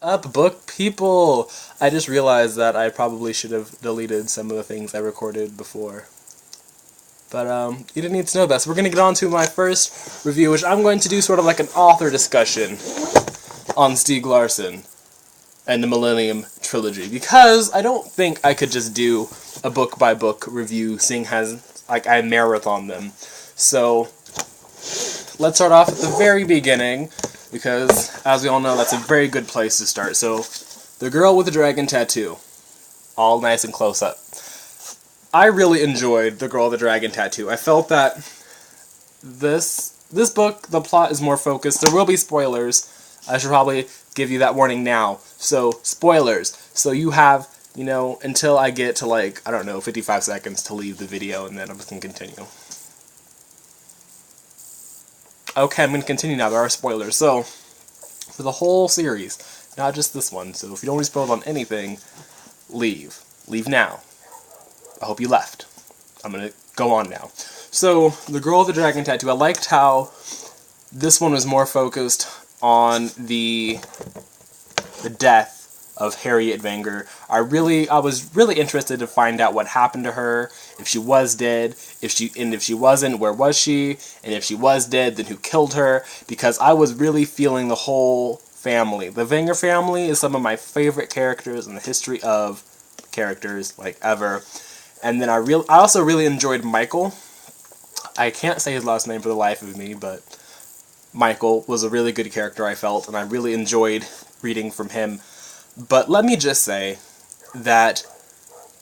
Up, book people! I just realized that I probably should have deleted some of the things I recorded before. But, you didn't need to know that. So we're going to get on to my first review, which I'm going to do sort of like an author discussion on Stieg Larsson and the Millennium Trilogy. Because I don't think I could just do a book-by-book review, seeing as, like, I marathon them. So, let's start off at the very beginning, because, as we all know, that's a very good place to start. So, The Girl with the Dragon Tattoo. All nice and close up. I really enjoyed The Girl with the Dragon Tattoo. I felt that this book, the plot is more focused. There will be spoilers. I should probably give you that warning now. So, spoilers. So you have, until I get to, 55 seconds to leave the video, and then I can continue. Okay, I'm going to continue now. There are spoilers. So, for the whole series, not just this one. So, if you don't want to be spoiled on anything, leave. Leave now. I hope you left. I'm going to go on now. So, The Girl with the Dragon Tattoo. I liked how this one was more focused on the death of Harriet Wenger. I was really interested to find out what happened to her, if she was dead, if she wasn't, where was she, and if she was dead, then who killed her, because I was really feeling the whole family. The Wenger family is some of my favorite characters in the history of characters, ever. And then I also really enjoyed Michael. I can't say his last name for the life of me, but Michael was a really good character, I felt, and I really enjoyed reading from him. But let me just say that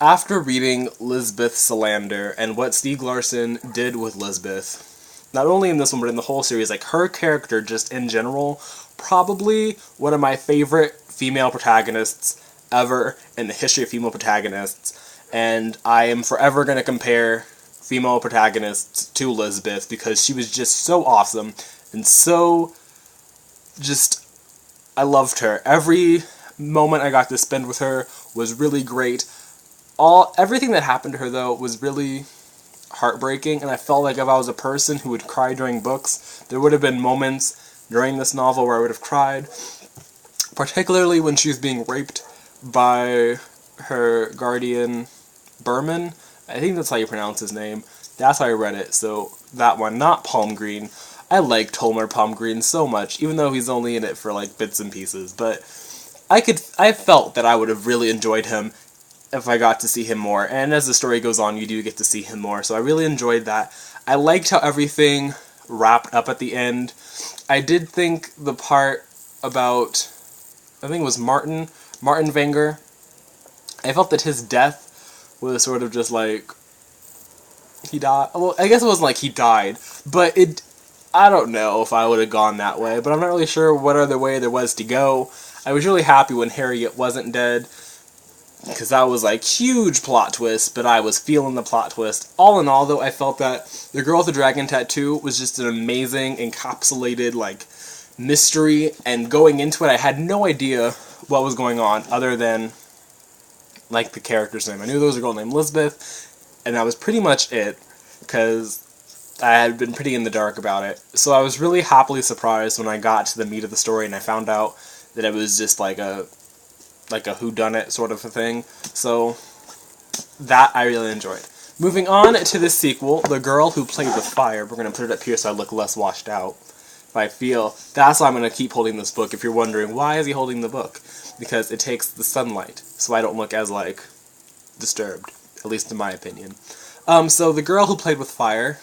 after reading Lisbeth Salander and what Stieg Larsson did with Lisbeth, not only in this one but in the whole series, her character just in general, probably one of my favorite female protagonists ever in the history of female protagonists. And I am forever going to compare female protagonists to Lisbeth because she was just so awesome and so I loved her. Every moment I got to spend with her was really great. Everything that happened to her, though, was really heartbreaking, and I felt like if I was a person who would cry during books, there would have been moments during this novel where I would have cried, particularly when she was being raped by her guardian, Berman. I think that's how you pronounce his name. That's how I read it, so that one, not Palmgreen. I liked Holmer Palmgreen so much, even though he's only in it for, bits and pieces, but I felt that I would have really enjoyed him if I got to see him more, and as the story goes on, you do get to see him more, so I really enjoyed that. I liked how everything wrapped up at the end. I did think the part about, I think it was Martin Wenger, I felt that his death was sort of just he died. Well, I guess it wasn't he died, but I don't know if I would have gone that way, but I'm not really sure what other way there was to go. I was really happy when Harriet wasn't dead, because that was huge plot twist, but I was feeling the plot twist. All in all, though, I felt that The Girl with the Dragon Tattoo was just an amazing, encapsulated, mystery, and going into it, I had no idea what was going on, other than, the character's name. I knew there was a girl named Lisbeth, and that was pretty much it, because I had been pretty in the dark about it. So I was really happily surprised when I got to the meat of the story, and I found out that it was just a whodunit sort of a thing. So that I really enjoyed. Moving on to the sequel, The Girl Who Played with Fire. We're going to put it up here so I look less washed out. If I feel, that's why I'm going to keep holding this book. If you're wondering, why is he holding the book? Because it takes the sunlight, so I don't look as, disturbed. At least in my opinion. So The Girl Who Played with Fire.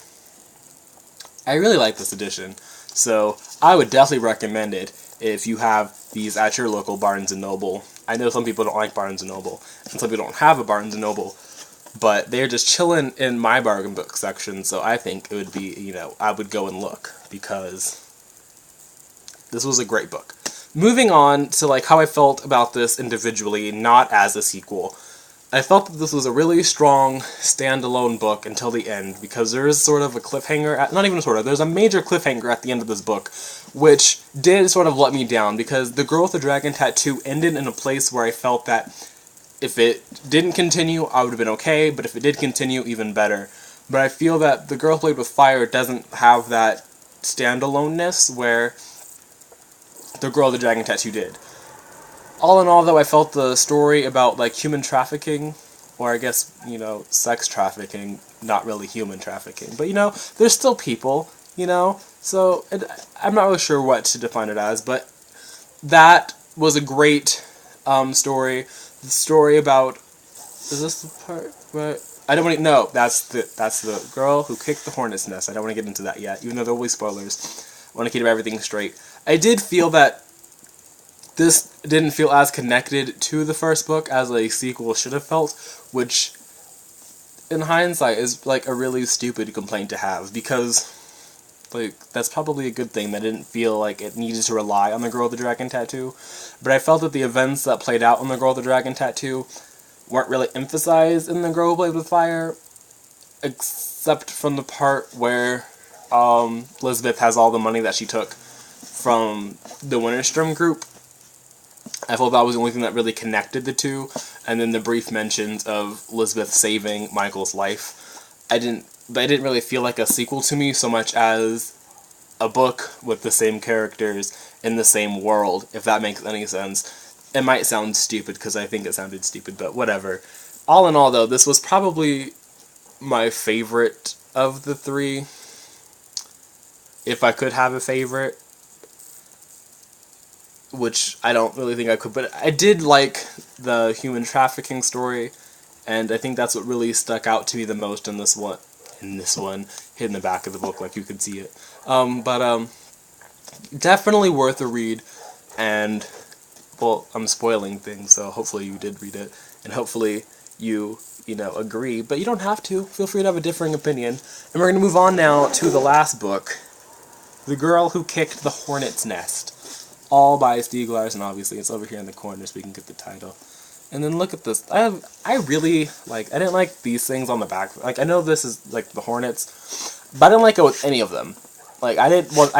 I really like this edition. So I would definitely recommend it if you have these at your local Barnes & Noble. I know some people don't like Barnes & Noble, and some people don't have a Barnes & Noble, but they're just chilling in my bargain book section, so I think it would be, I would go and look, because this was a great book. Moving on to, how I felt about this individually, not as a sequel. I felt that this was a really strong standalone book until the end, because there is sort of a cliffhanger, not even sort of, there's a major cliffhanger at the end of this book, which did sort of let me down, because The Girl with the Dragon Tattoo ended in a place where I felt that if it didn't continue, I would have been okay, but if it did continue, even better. But I feel that The Girl Who Played with Fire doesn't have that standaloneness where The Girl with the Dragon Tattoo did. all in all, though, I felt the story about, like, human trafficking, or I guess, you know, sex trafficking, not really human trafficking, but, you know, there's still people, you know, so I'm not really sure what to define it as, but that was a great story. The story about, is this the part where, I don't want to, no, that's the girl who kicked the hornet's nest. I don't want to get into that yet, even though there will be spoilers. I want to keep everything straight. I did feel that this didn't feel as connected to the first book as a sequel should have felt, which, in hindsight, is, like, a really stupid complaint to have, because, like, that's probably a good thing that I didn't feel like it needed to rely on the Girl with the Dragon Tattoo, but I felt that the events that played out on the Girl with the Dragon Tattoo weren't really emphasized in the Girl Who Played with Fire, except from the part where Elizabeth has all the money that she took from the Winterstrom group. I felt that was the only thing that really connected the two, and then the brief mentions of Elizabeth saving Michael's life. But it didn't really feel like a sequel to me so much as a book with the same characters in the same world, if that makes any sense. It might sound stupid, because I think it sounded stupid, but whatever. All in all, though, this was probably my favorite of the three, if I could have a favorite, which I don't really think I could, but I did like the human trafficking story, and I think that's what really stuck out to me the most in this one, hid in the back of the book, like you could see it. Definitely worth a read, and, well, I'm spoiling things, so hopefully you did read it, and hopefully you know, agree, but you don't have to. Feel free to have a differing opinion. And we're going to move on now to the last book, The Girl Who Kicked the Hornet's Nest, all by Stieg Larsson, obviously. It's over here in the corner so we can get the title. And then look at this. I really, like, I didn't like these things on the back. Like, I know this is, like, the Hornets, but I didn't like it with any of them. Like, I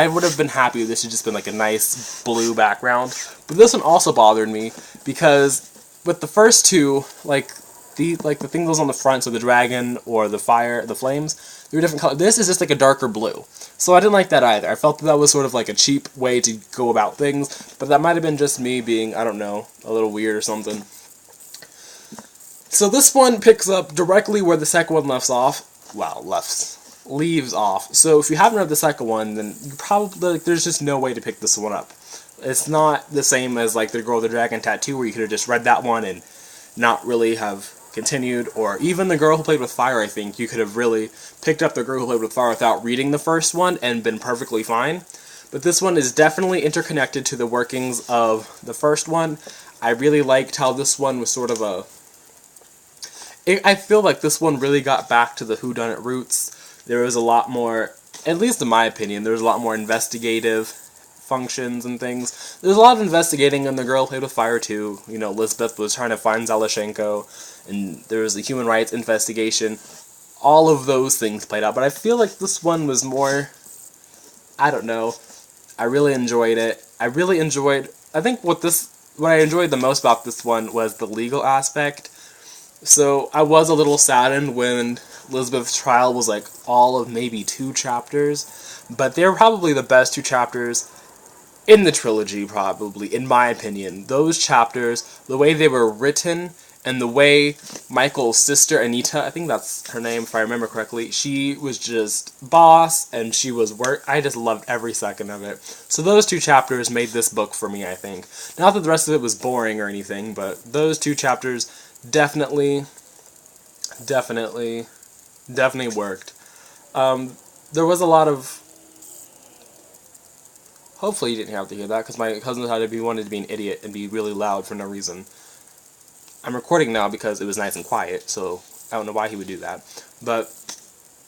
would have been happy if this had just been, like, a nice blue background. But this one also bothered me, because with the first two, like the thing that was on the front, so the dragon or the fire, the flames, they were different colors. This is just, like, a darker blue. So I didn't like that either. I felt that was sort of, like, a cheap way to go about things, but that might have been just me being, I don't know, a little weird or something. So this one picks up directly where the second one leaves off. So if you haven't read the second one, then you probably, like, there's just no way to pick this one up. It's not the same as, like, The Girl with the Dragon Tattoo, where you could have just read that one and not really have continued, or even The Girl Who Played with Fire. I think you could have really picked up The Girl Who Played with Fire without reading the first one and been perfectly fine. But this one is definitely interconnected to the workings of the first one. I really liked how this one was sort of I feel like this one really got back to the whodunit roots. There was a lot more, at least in my opinion, there was a lot more investigative functions and things. There's a lot of investigating in The Girl Who Played with Fire too. You know, Elizabeth was trying to find Zalashenko, and there was a human rights investigation. All of those things played out, but I feel like this one was more, I don't know, I really enjoyed it. I think what I enjoyed the most about this one was the legal aspect. So I was a little saddened when Elizabeth's trial was, like, all of maybe 2 chapters, but they were probably the best 2 chapters in the trilogy, probably, in my opinion. Those chapters, the way they were written, and the way Michael's sister, Anita, I think that's her name if I remember correctly, she was just boss, and she was I just loved every second of it. So those 2 chapters made this book for me, I think. Not that the rest of it was boring or anything, but those 2 chapters definitely worked. There was a lot of, hopefully you didn't have to hear that, because my cousin wanted to be an idiot and be really loud for no reason. I'm recording now because it was nice and quiet, so I don't know why he would do that. But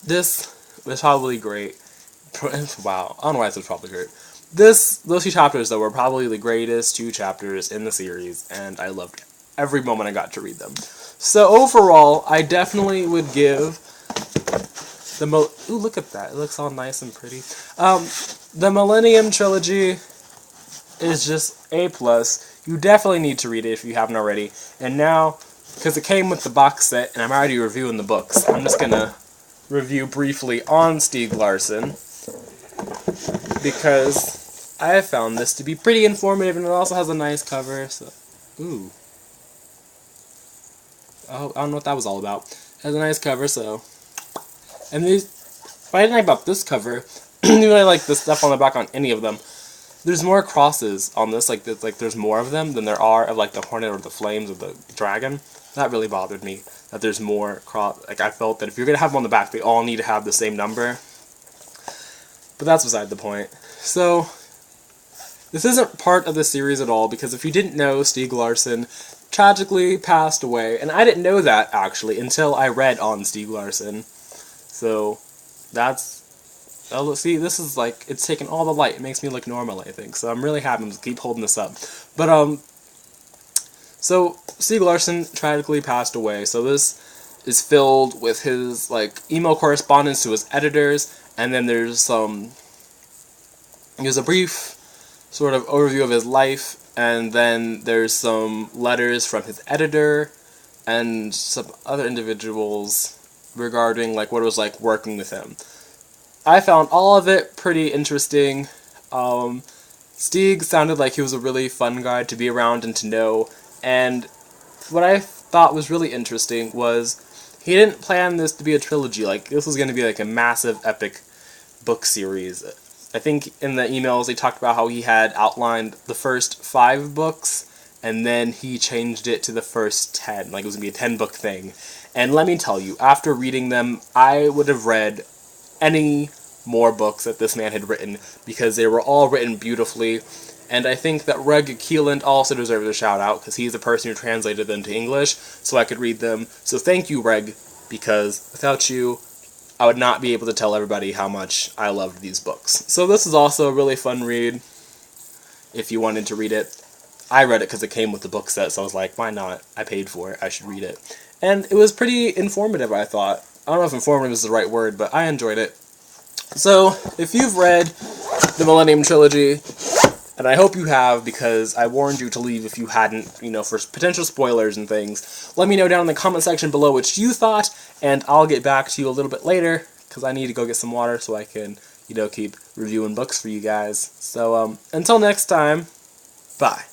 this was probably great. Wow, I don't know why I said probably great. Those 2 chapters, though, were probably the greatest 2 chapters in the series, and I loved every moment I got to read them. So overall, I definitely would give ooh, look at that. It looks all nice and pretty. The Millennium Trilogy is just A+. You definitely need to read it if you haven't already. And now, because it came with the box set, and I'm already reviewing the books, I'm just going to review briefly on Stieg Larsson, because I have found this to be pretty informative, and it also has a nice cover, so Ooh. Oh, I don't know what that was all about. It has a nice cover, so... And these... If I didn't like about this cover, even though I like the stuff on the back on any of them, there's more crosses on this, like there's more of them than there are of like the Hornet or the Flames or the Dragon. That really bothered me, that there's more like I felt that if you're going to have them on the back, they all need to have the same number. But that's beside the point. So, this isn't part of the series at all, because if you didn't know, Stieg Larsson tragically passed away, and I didn't know that, actually, until I read on Stieg Larsson. So, that's... Oh, see, this is like, it's taken all the light. It makes me look normal, I think. So I'm really happy to keep holding this up. But, so, Stieg Larsson tragically passed away. So this is filled with his, like, email correspondence to his editors. And then there's a brief sort of overview of his life. And then there's some letters from his editor and some other individuals regarding, like, what it was like working with him. I found all of it pretty interesting. Stieg sounded like he was a really fun guy to be around and to know, and what I thought was really interesting was he didn't plan this to be a trilogy. Like, this was going to be like a massive epic book series. I think in the emails they talked about how he had outlined the first 5 books, and then he changed it to the first 10. Like, it was going to be a 10-book thing. And let me tell you, after reading them, I would have read any more books that this man had written, because they were all written beautifully, and I think that Reg Keeland also deserves a shout out, because he's the person who translated them to English, so I could read them. So thank you, Reg, because without you, I would not be able to tell everybody how much I loved these books. So this is also a really fun read, if you wanted to read it. I read it because it came with the book set, so I was like, why not? I paid for it, I should read it. And it was pretty informative, I thought. I don't know if informative is the right word, but I enjoyed it. So, if you've read the Millennium Trilogy, and I hope you have, because I warned you to leave if you hadn't, you know, for potential spoilers and things, let me know down in the comment section below what you thought, and I'll get back to you a little bit later, because I need to go get some water so I can, you know, keep reviewing books for you guys. So, until next time, bye.